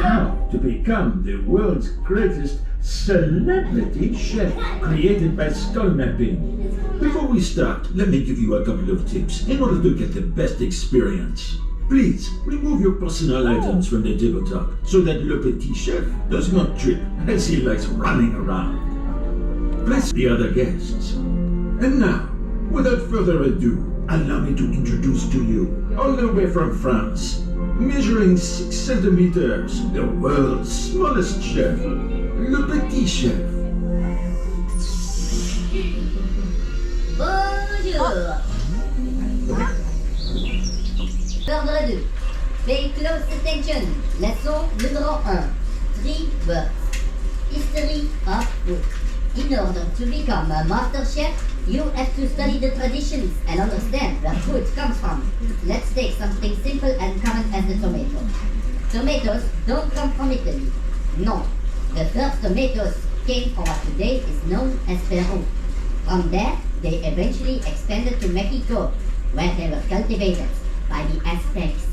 how to become the world's greatest celebrity chef created by skull mapping. Before we start, let me give you a couple of tips in order to get the best experience. Please remove your personal items from the tabletop so that Le Petit Chef does not trip as he likes running around. Bless the other guests. And now, without further ado, allow me to introduce to you, all the way from France, measuring 6 centimeters, the world's smallest chef, Le Petit Chef. Bonjour. Ordre 2. Pay close attention. Leçon numéro 1. 3 words. History of food. In order to become a master chef, you have to study the traditions and understand where food comes from. Let's take something simple and common as the tomato. Tomatoes don't come from Italy. No. The first tomatoes came from what today is known as Peru. From there, they eventually expanded to Mexico, where they were cultivated by the Aztecs.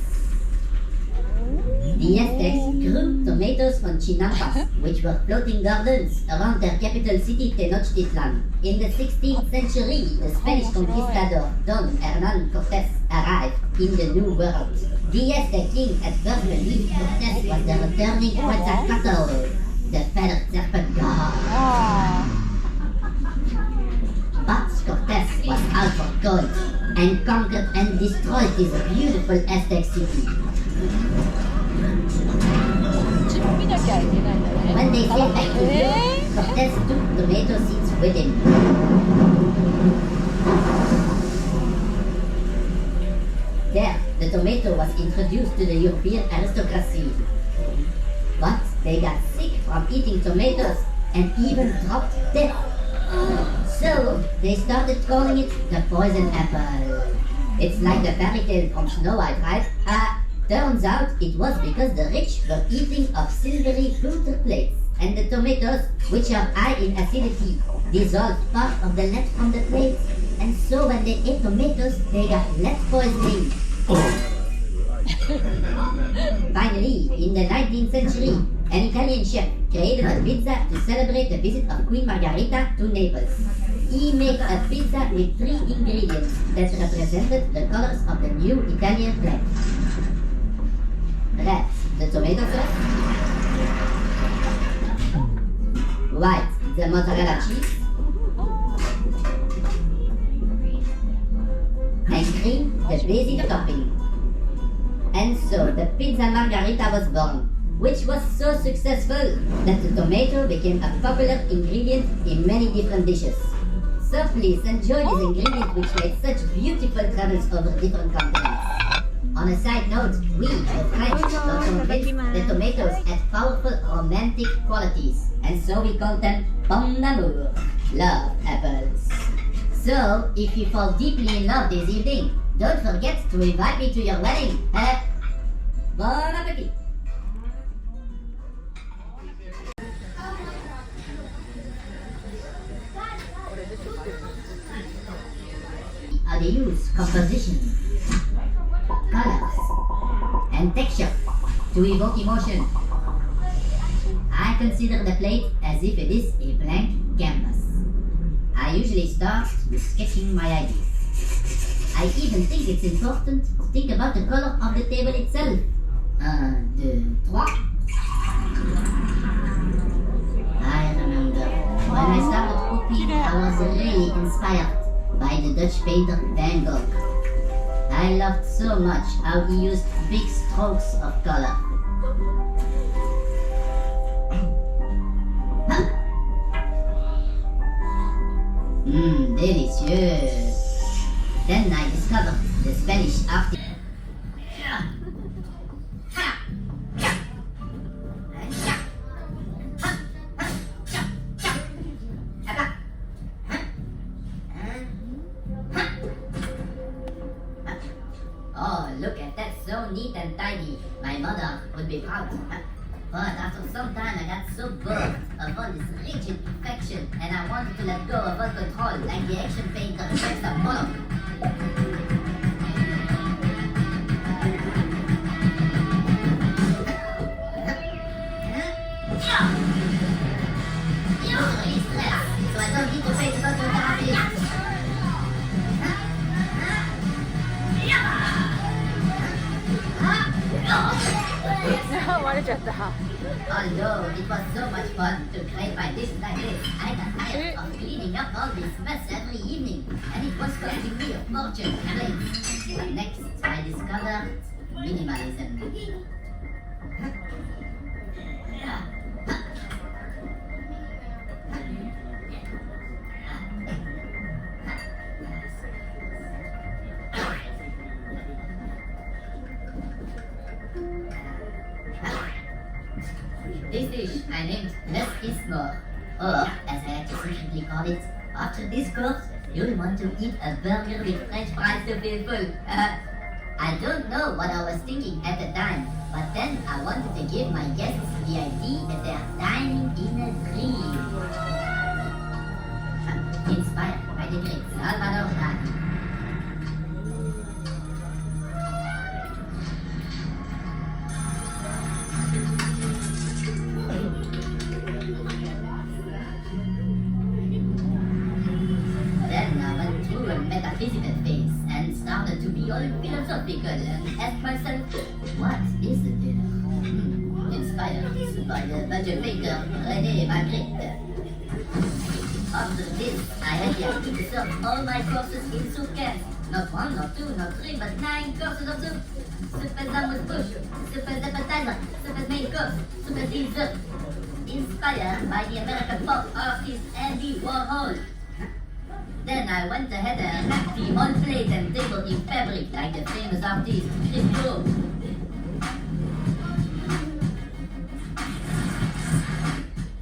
The Aztecs grew tomatoes from chinampas, which were floating gardens around their capital city Tenochtitlan. In the 16th century, the Spanish conquistador Don Hernán Cortés arrived in the New World. The Aztec king at first believed Cortés was the returning Quetzalcoatl, the feathered serpent god. But Cortés was out for gold and conquered and destroyed this beautiful Aztec city. When they came back to Europe, Cortés took tomato seeds with him. There, the tomato was introduced to the European aristocracy. But they got sick from eating tomatoes and even dropped dead. So, they started calling it the poison apple. It's like the fairy tale from Snow White, right? Turns out it was because the rich were eating of silvery pewter plates, and the tomatoes, which are high in acidity, dissolved part of the lead from the plates, and so when they ate tomatoes, they got lead poisoning. Finally, in the 19th century, an Italian chef created a pizza to celebrate the visit of Queen Margherita to Naples. He made a pizza with 3 ingredients that represented the colors of the new Italian flag. Red, the tomato sauce. White, the mozzarella cheese. And green, the basic topping. And so the pizza margherita was born, which was so successful that the tomato became a popular ingredient in many different dishes. So please enjoy these ingredients which made such beautiful travels over different continents. On a side note, we, the French, were convinced that tomatoes had powerful romantic qualities, and so we called them pommes d'amour, love apples. So, if you fall deeply in love this evening, don't forget to invite me to your wedding. Bon appétit! How they use composition, colors, and texture to evoke emotion. I consider the plate as if it is a blank canvas. I usually start with sketching my ideas. I even think it's important to think about the color of the table itself. 1, 2, 3. I remember when I started cooking, I was really inspired by the Dutch painter Van Gogh. I loved so much how he used big strokes of color. Delicious. Then I discovered the Spanish artist. Oh, look at that, so neat and tidy. My mother would be proud. But after some time I got so bored of all this rigid perfection and I wanted to let go of all control like the action painter James Apollo. 割れちゃった。 Although it was so much fun to create my dish like this, I got tired of cleaning up all this mess every evening, and it was costing me a fortune to clean. But next, I discovered minimalism. This dish I named Less is More, or as I like to secretly call it, after this course, you'll want to eat a burger with French fries to feel full. I don't know what I was thinking at the time, but then I wanted to give my guests the idea that they're dining in a dream. Inspired by the great Salvador Dali. Metaphysical phase and started to be all philosophical and asked myself, what is the dinner? Inspired by the budget maker René Magritte. After this, I had the idea to serve all my courses in soup cans. Not one, not two, not three, but 9 courses of soup. Soup as amuse bouche, soup as appetizer, soup as main course, soup as dessert. Inspired by the American pop artist Andy Warhol. Then I went ahead and wrapped the whole plate and table in fabric like the famous artist Crypto.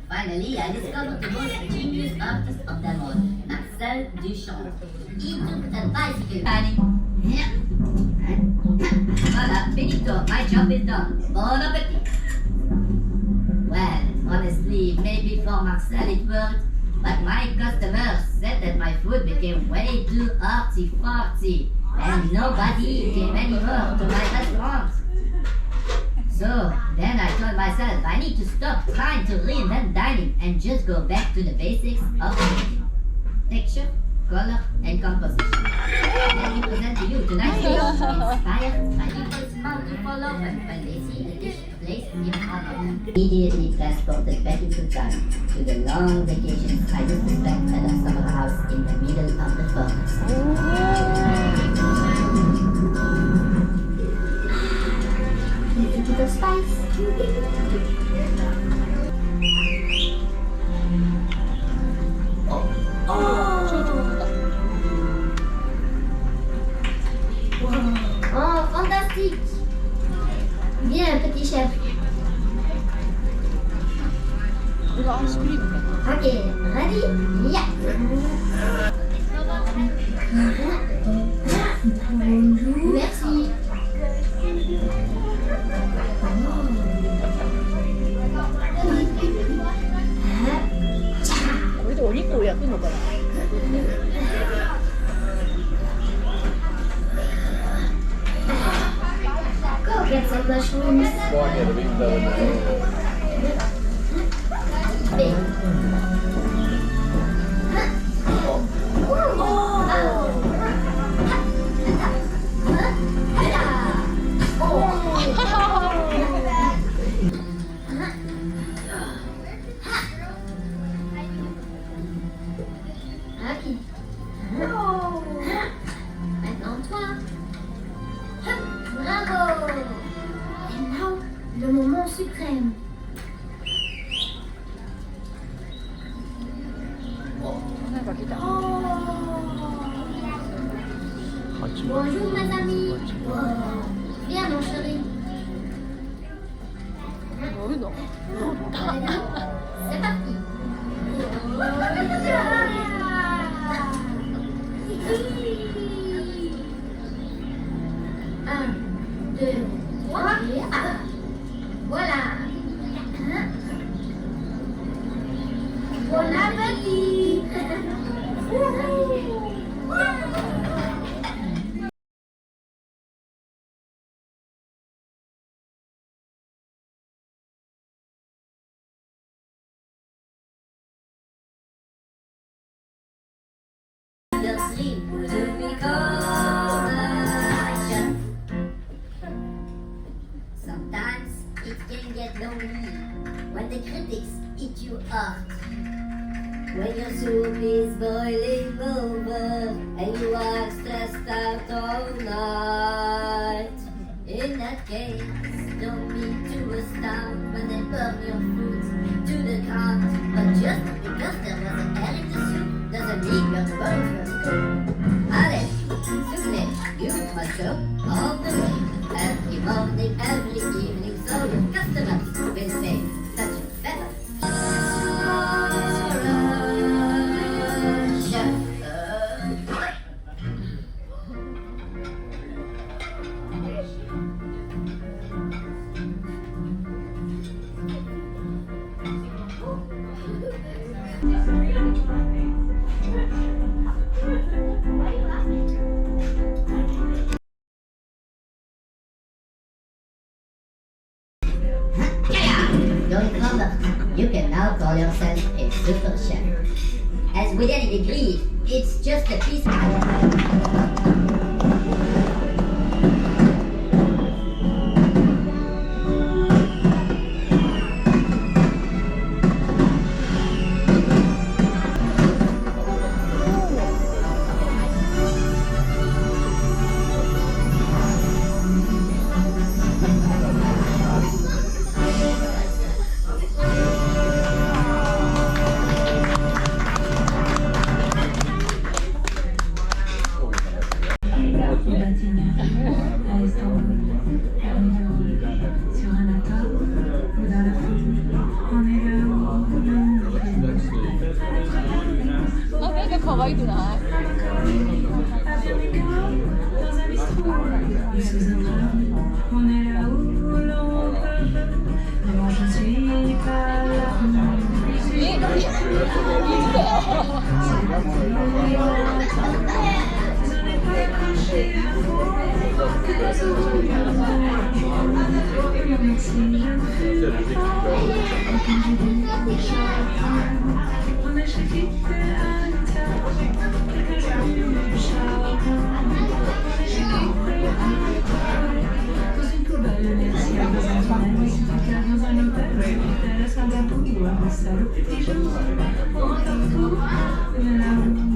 Finally, I discovered the most genius artist of them all, Marcel Duchamp. He took a bicycle riding. Voilà, finito, my job is done. Bon appetit. Well, honestly, maybe for Marcel it worked. But my customers said that my food became way too artsy-fartsy and nobody came anymore to my restaurant. So then I told myself I need to stop trying to reinvent dining and just go back to the basics of cooking. Texture, color, and composition. Let me present to you tonight's dish, inspired by people's mouth to fall open when they see the dish placed in front of them. Immediately transported back into time to the long vacations I used to spend at a summer house in the middle of the forest. Little bit of spice. Oh, fantastique! Bien, petit chef. Okay, ready? Yeah. Merci. これでお肉を焼くのかな。Go get some mushrooms. Maintenant toi. Bravo. Et now, le moment suprême. Bonjour mes amis. Viens mon chéri. C'est parti. Un, deux, trois, voilà. Bon appétit. can get lonely when the critics eat you up. When your soup is boiling over and you are stressed out all night. In that case, don't be too astounded when they burn your food to the ground. But just because there was an air in the soup doesn't mean you're the bones your scoop. Allez, soufflez, you must go all the way. Every morning, every evening, so your customers will say that you're better. Don't trouble, you can now call yourself a super chef. As with any degree, it's just a piece of... Interessante a tua,